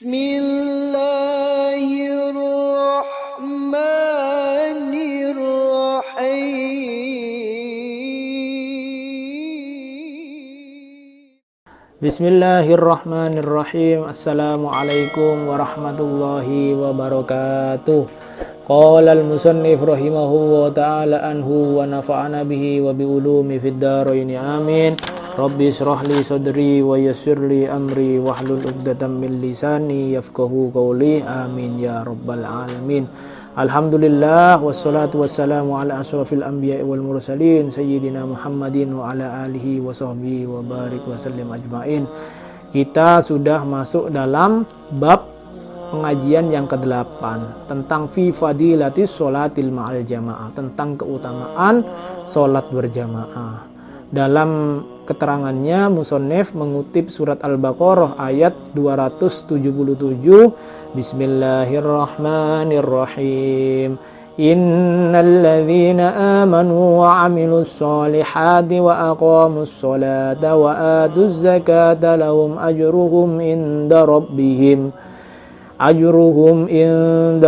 Bismillahirrahmanirrahim. Assalamualaikum warahmatullahi wabarakatuh. Qala al-musannif rahimahullah ta'ala anhu wa nafa'ana bihi wa bi ulumi fid dharain amin. Rabbi israh li sadri wa yassir li amri wahlul 'uqdatam min lisani yafqahu qawli amin ya rabbal alamin. Alhamdulillah wassalatu wassalamu ala asrafil anbiya'i wal mursalin sayyidina Muhammadin wa ala alihi wa sahbihi wa barik wa sallim ajmain. Kita sudah masuk dalam bab pengajian yang ke-8 tentang fi fadilatis sholatil ma'al jamaah, tentang keutamaan sholat berjamaah. Dalam keterangannya musannif mengutip surat Al-Baqarah ayat 277. Bismillahirrahmanirrahim. Innalladzina amanu wa 'amilus solihati wa aqamus sholata wa atuz zakata lahum ajruhum inda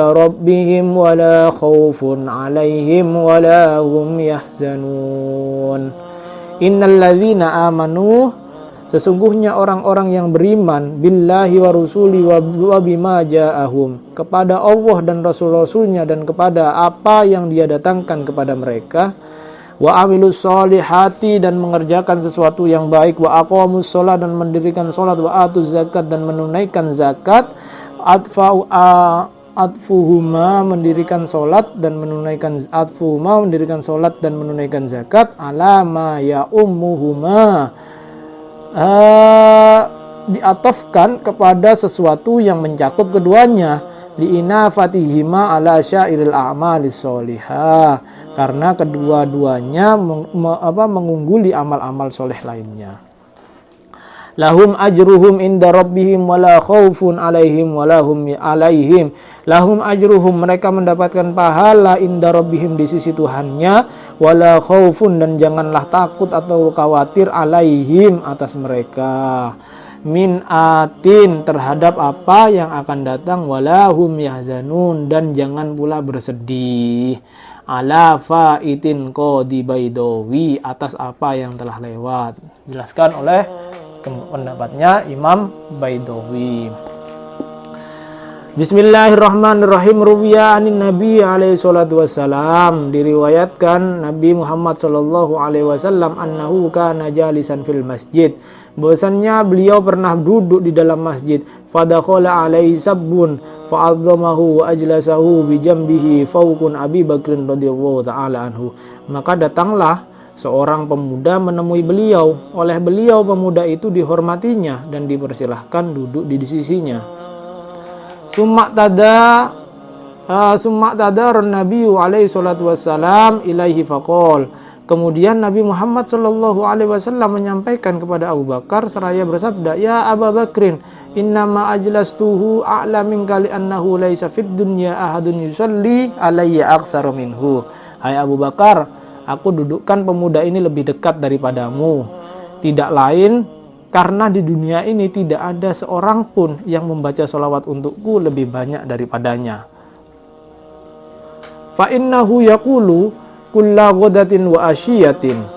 rabbihim wala khaufun 'alaihim wala hum yahzanun. Innalladzina amanu, sesungguhnya orang-orang yang beriman billahi wa rusuli wa bima ja'ahum, kepada Allah dan rasul-rasulnya dan kepada apa yang dia datangkan kepada mereka, wa amilus solihati, dan mengerjakan sesuatu yang baik, wa aqamus sholat, dan mendirikan sholat, wa atuz zakat, dan menunaikan zakat, atfuhuma, mendirikan sholat dan menunaikan zakat, alama ya ummuhuma, diatofkan kepada sesuatu yang mencakup keduanya, liinafatihima ala syairil a'malis sholihah, karena kedua-duanya mengungguli amal-amal soleh lainnya. Lahum ajruhum inda rabbihim wala khaufun alaihim wala hum alaihim. Lahum ajruhum, mereka mendapatkan pahala inda rabbihim, di sisi Tuhannya, wala khaufun, dan janganlah takut atau khawatir, alaihim, atas mereka, min atin, terhadap apa yang akan datang, wala hum yahzanun, dan jangan pula bersedih, ala faitin qadi baidawi, atas apa yang telah lewat. Dijelaskan oleh pendapatnya Imam Baidawi. Bismillahirrahmanirrahim. Ruwiya anin Nabi alaihi salatu wassalam, diriwayatkan Nabi Muhammad sallallahu alaihi wasallam, annahu kana jalisan fil masjid, bahwasannya beliau pernah duduk di dalam masjid, fadakhala alaihi sabbun fa'azzamahu wa ajlasahu bi jambihi fawqun Abi Bakrin radhiyallahu ta'ala anhu, maka datanglah seorang pemuda menemui beliau. Oleh beliau pemuda itu dihormatinya dan dipersilahkan duduk di sisinya. Summa tadar Nabi alaihi salatu wassalam ilaihi faqol, kemudian Nabi Muhammad sallallahu alaihi wasallam menyampaikan kepada Abu Bakar seraya bersabda, ya Abu Bakrin, innama ajlastuhu a'la minka li annahu laisa fid dunya ahadun yusalli alayya aktsara minhu. Hai Abu Bakar, aku dudukkan pemuda ini lebih dekat daripadamu, tidak lain karena di dunia ini tidak ada seorang pun yang membaca sholawat untukku lebih banyak daripadanya. Fa innahu yaqulu kulla ghadatin wa asyiyatin,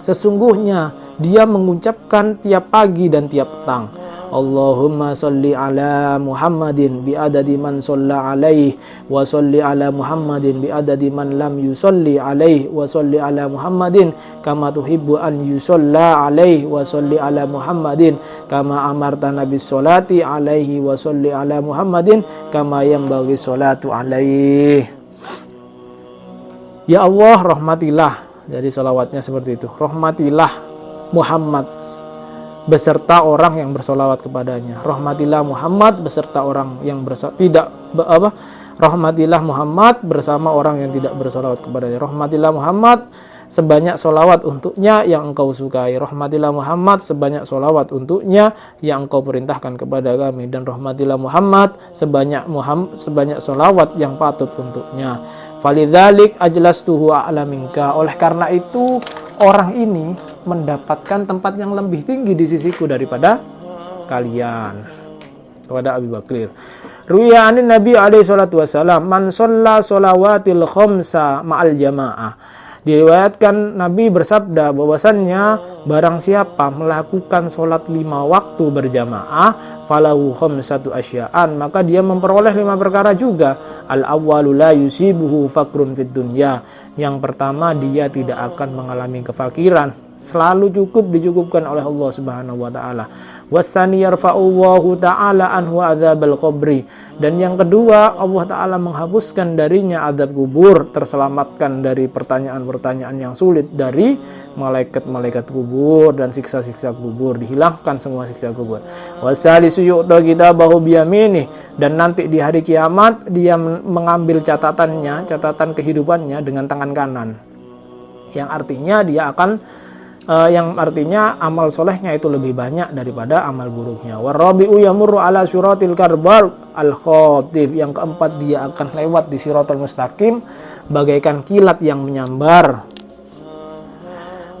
sesungguhnya dia mengucapkan tiap pagi dan tiap petang, Allahumma sholli ala Muhammadin bi adadi man shalla alaihi wa sholli ala Muhammadin bi adadi man lam yusolli alaihi wa sholli ala Muhammadin kama tuhibbu an yusalla alaihi wa sholli ala Muhammadin kama amartana bis sholati alaihi wa sholli ala Muhammadin kama yanbaghi sholatu alaihi. Ya Allah, rahmatilah, jadi salawatnya seperti itu, rahmatilah Muhammad beserta orang yang bersolawat kepadanya. Rahmatilah Muhammad beserta orang yang rahmatilah Muhammad bersama orang yang tidak bersolawat kepadanya. Rahmatilah Muhammad sebanyak solawat untuknya yang engkau sukai. Rahmatilah Muhammad sebanyak solawat untuknya yang engkau perintahkan kepada kami. Dan rahmatilah Muhammad sebanyak solawat yang patut untuknya. Falidzalik ajlastuhu a'la minka, oleh karena itu orang ini mendapatkan tempat yang lebih tinggi di sisiku daripada kalian. kepada Abu Bakar. Ruwiya anin Nabi alaihi salatu wasalam, man shalla sholawatil khamsa ma'al jamaah. Diriwayatkan Nabi bersabda bahwasannya barang siapa melakukan sholat 5 waktu berjamaah, falahu khamsatu asya'an, maka dia memperoleh 5 perkara juga. Al-awwalu la yusibuhu fakrun fid dunya. Yang pertama, dia tidak akan mengalami kefakiran, selalu dicukupkan oleh Allah Subhanahu wa taala. Wasani yarfa'ullahu ta'ala anhu adzabal qabri. Dan yang kedua, Allah taala menghapuskan darinya azab kubur, terselamatkan dari pertanyaan-pertanyaan yang sulit dari malaikat-malaikat kubur dan siksa-siksa kubur, dihilangkan semua siksa kubur. Wasalisu yu'ta kitabahu biyaminih, dan nanti di hari kiamat dia mengambil catatan kehidupannya dengan tangan kanan. Yang artinya amal solehnya itu lebih banyak daripada amal buruknya. Warabi'u yamurru ala syuratil karbar al-khatib. Yang keempat, dia akan lewat di siratal mustaqim bagaikan kilat yang menyambar.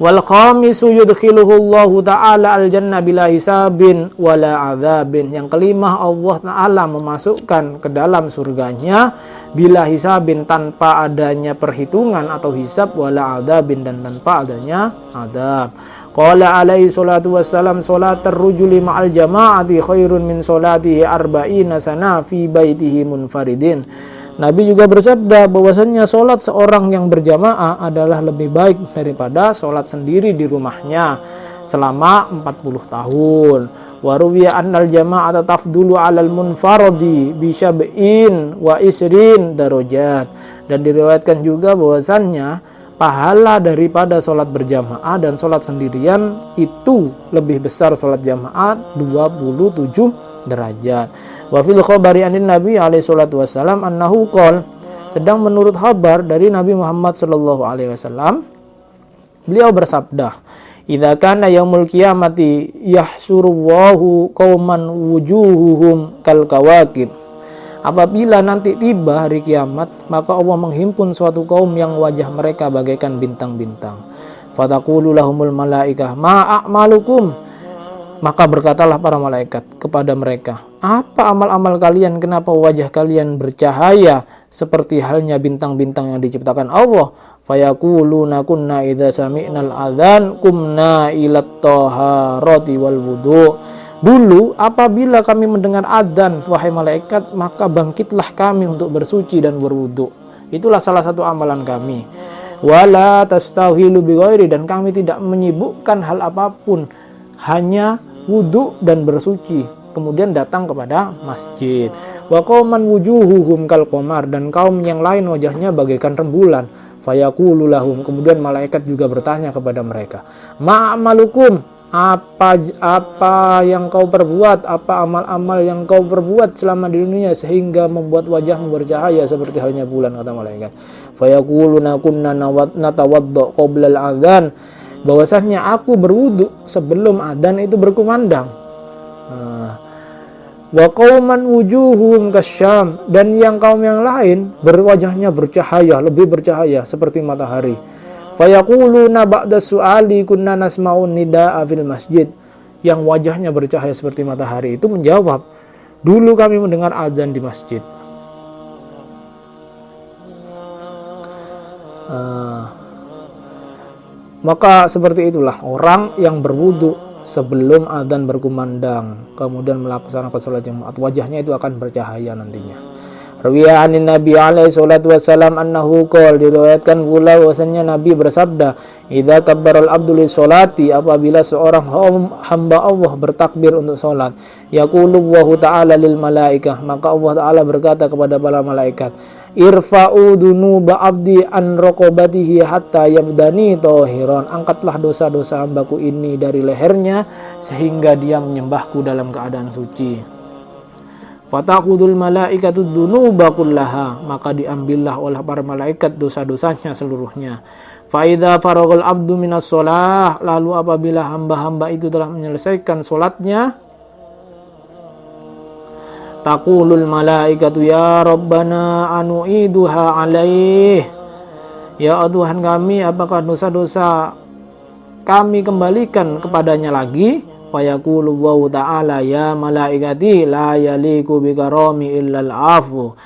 Wal khamisu yudkhiluhu Allahu ta'ala al-jannah bila hisabin wala adzabin. Yang kelima, Allah Ta'ala memasukkan ke dalam surganya bila hisabin, tanpa adanya perhitungan atau hisab, wala adzabin, dan tanpa adanya adzab. Qala alaihi salatu wassalam, salatar rujuli ma'al jama'ati khairun min salatihi arba'ina sana fi baitihi munfaridin. Nabi juga bersabda bahwasannya sholat seorang yang berjamaah adalah lebih baik daripada sholat sendiri di rumahnya selama 40 tahun. Wa ruwiya annal jama'ata tafdulu 'alal munfaradi bi syab'in wa isrin darajat. Dan diriwayatkan juga bahwasannya pahala daripada sholat berjamaah dan sholat sendirian itu lebih besar sholat jamaah 27 derajat. Wa fil khabari anin Nabi alaihi salatu wasallam annahu qol, sedang menurut kabar dari Nabi Muhammad sallallahu alaihi wasallam, beliau bersabda, idza kana yaumul qiyamati yahsurullahu qauman wujuhuhum kal kawakib. Apabila nanti tiba hari kiamat, maka Allah menghimpun suatu kaum yang wajah mereka bagaikan bintang-bintang. Fataqulu lahumul malaikah ma a'malukum. Maka berkatalah para malaikat kepada mereka, apa amal-amal kalian, kenapa wajah kalian bercahaya seperti halnya bintang-bintang yang diciptakan Allah? Fayaquluna kunna idza sami'nal adzan kumna ilat taharati wal wudu. Dulu apabila kami mendengar adzan, wahai malaikat, maka bangkitlah kami untuk bersuci dan berwudu. Itulah salah satu amalan kami. Wala tastawhilu bighairi, dan kami tidak menyibukkan hal apapun, hanya wudu dan bersuci, kemudian datang kepada masjid. Wa qauman wujuhuhum kal qamar, dan kaum yang lain wajahnya bagaikan rembulan. Fayaqulu lahum, kemudian malaikat juga bertanya kepada mereka, ma'amalukum, apa yang kau perbuat, apa amal-amal yang kau perbuat selama di dunia sehingga membuat wajahmu bercahaya seperti halnya bulan, kata malaikat. Fayaquluna kunna natawadda qabla al-adzan, bahwasanya aku berwudu sebelum adzan itu berkumandang. Wa qauman wujuhum kasyam, dan yang kaum yang lain berwajahnya bercahaya, lebih bercahaya seperti matahari. Fayaquluna ba'da su'ali kunna nasma'un nida'a fil masjid, yang wajahnya bercahaya seperti matahari itu menjawab, dulu kami mendengar azan di masjid. Maka seperti itulah orang yang berwudu sebelum adzan berkumandang, kemudian melaksanakan sholat Jumat, wajahnya itu akan bercahaya nantinya. Rawiya anin Nabi alaihi salatu wassalam annahu qol, diriwayatkan pula bahwasanya Nabi bersabda, idza kabbaral abdu lis sholati, apabila seorang hamba Allah bertakbir untuk sholat, yaqulu Allahu ta'ala lil malaikah, maka Allah Ta'ala berkata kepada para malaikat, irfa'u dunuba abdi an raqabatihi hatta yabdani tahiran, angkatlah dosa-dosa hambaku ini dari lehernya sehingga dia menyembahku dalam keadaan suci. Fatakhudul malaikatu dunuba kullaha, maka diambillah oleh para malaikat dosa-dosanya seluruhnya. Fa idza faragal abdu minas shalah, lalu apabila hamba-hamba itu telah menyelesaikan salatnya, taqulul malaikatu ya rabbana anu'iduha alaih, ya Tuhan kami, apakah dosa-dosa kami kembalikan kepadanya lagi? Wa yaqulu Allahu ta'ala ya malaikati la yaliku bikarami illal afu.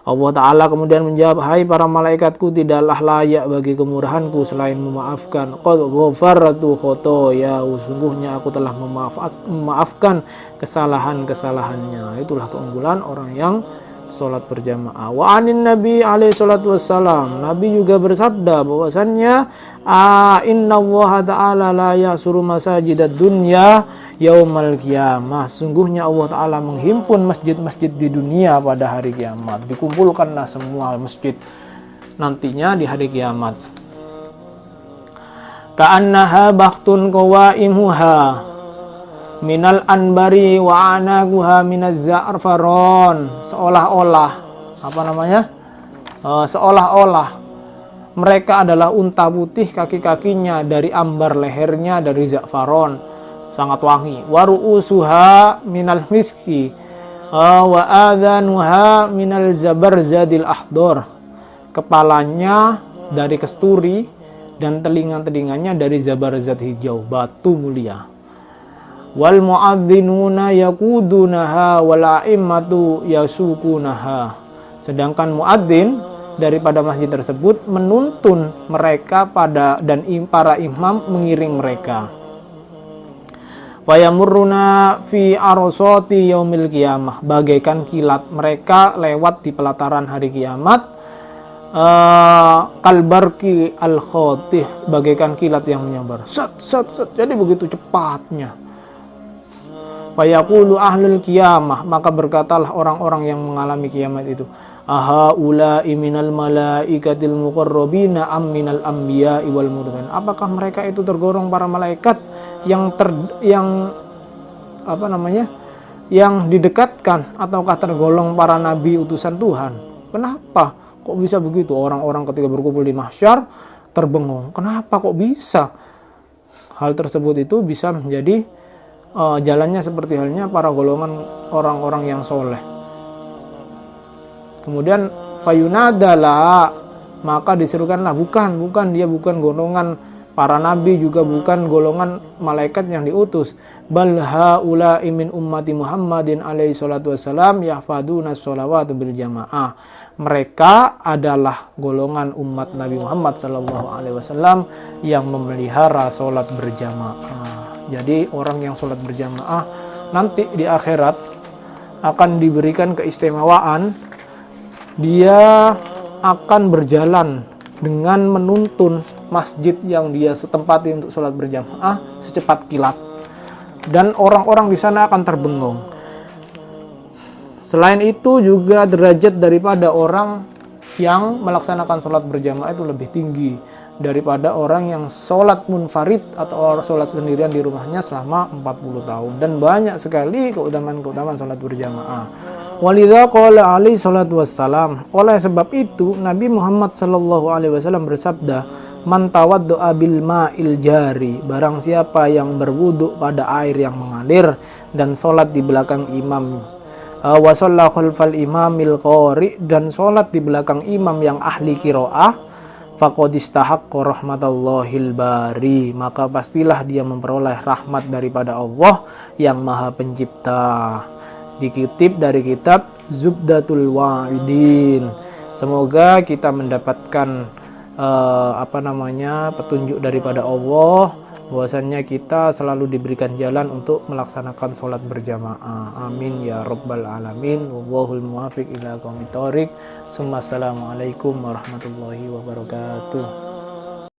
Allah Ta'ala kemudian menjawab, hai para malaikatku, tidaklah layak bagi kemurahanku selain memaafkan. Qad ghafartu khotoya, sungguhnya aku telah memaafkan kesalahan-kesalahannya. Itulah keunggulan orang yang sholat berjamaah. Wa anin Nabi alaihi salatu wassalam, Nabi juga bersabda bahwasannya inna Allah Ta'ala la yasuru masajidad dunya yaumal qiyamah. Sungguhnya Allah Ta'ala menghimpun masjid-masjid di dunia pada hari kiamat. Dikumpulkanlah semua masjid nantinya di hari kiamat. Ka'annaha bakhtun qawaimuha minal anbari wa anaguha minaz za'faron. Seolah-olah seolah-olah mereka adalah unta putih, kaki-kakinya dari ambar, lehernya dari za'faron, sangat wangi. Wa ru'usuha minal miski wa adhanuha minal zabarzadil ahdor. Kepalanya dari kesturi dan telinga-telinganya dari zabarzad hijau, batu mulia. Wal mu'adzinuna yaqudunaha wal a'immatu yasukunaha. Sedangkan muadzin daripada masjid tersebut menuntun mereka dan para imam mengiring mereka. Fayamurruna fi arosoti yaumil qiyamah, bagaikan kilat mereka lewat di pelataran hari kiamat. Kalbarki al-khotih, bagaikan kilat yang menyambar. Jadi begitu cepatnya. Fayaqulu ahlul qiyamah, maka berkatalah orang-orang yang mengalami kiamat itu, aha ula'i minal malaikatil muqarrabina am minal anbiya'i wal mursalin. Apakah mereka itu tergolong para malaikat yang didekatkan, ataukah tergolong para nabi utusan Tuhan? Kenapa kok bisa begitu? Orang-orang ketika berkumpul di mahsyar terbengong. Kenapa kok bisa? Hal tersebut itu bisa menjadi jalannya seperti halnya para golongan orang-orang yang soleh. Kemudian fayunadala, maka diserukanlah, bukan dia bukan golongan para nabi, juga bukan golongan malaikat yang diutus. Bal haula'i min ummati Muhammadin alaihi salatu wassalam yahfaduna sholawat bil jamaah. Mereka adalah golongan umat Nabi Muhammad sallallahu alaihi wasallam yang memelihara sholat berjamaah. Jadi orang yang sholat berjamaah nanti di akhirat akan diberikan keistimewaan. Dia akan berjalan dengan menuntun masjid yang dia setempati untuk sholat berjamaah secepat kilat, dan orang-orang di sana akan terbengong. Selain itu juga derajat daripada orang yang melaksanakan sholat berjamaah itu lebih tinggi daripada orang yang sholat munfarid atau sholat sendirian di rumahnya selama 40 tahun. Dan banyak sekali keutamaan-keutamaan sholat berjamaah. Walidha qala alaihi salatu wassalam, oleh sebab itu Nabi Muhammad sallallahu alaihi wasallam bersabda, man tawaddu'a bil ma'il jari, barang siapa yang berwudu pada air yang mengalir dan sholat di belakang imam, wa shalla khalfal imamil qari, dan sholat di belakang imam yang ahli qiraah, faqad istahaqqa rahmatallahil bari, maka pastilah dia memperoleh rahmat daripada Allah yang Maha Pencipta. Dikutip dari kitab Zubdatul Wa'idin. Semoga kita mendapatkan petunjuk daripada Allah, bahwasannya kita selalu diberikan jalan untuk melaksanakan sholat berjamaah. Amin ya rabbal alamin. Wallahul muwaffiq ila aqwamit thoriq. Assalamualaikum warahmatullahi wabarakatuh.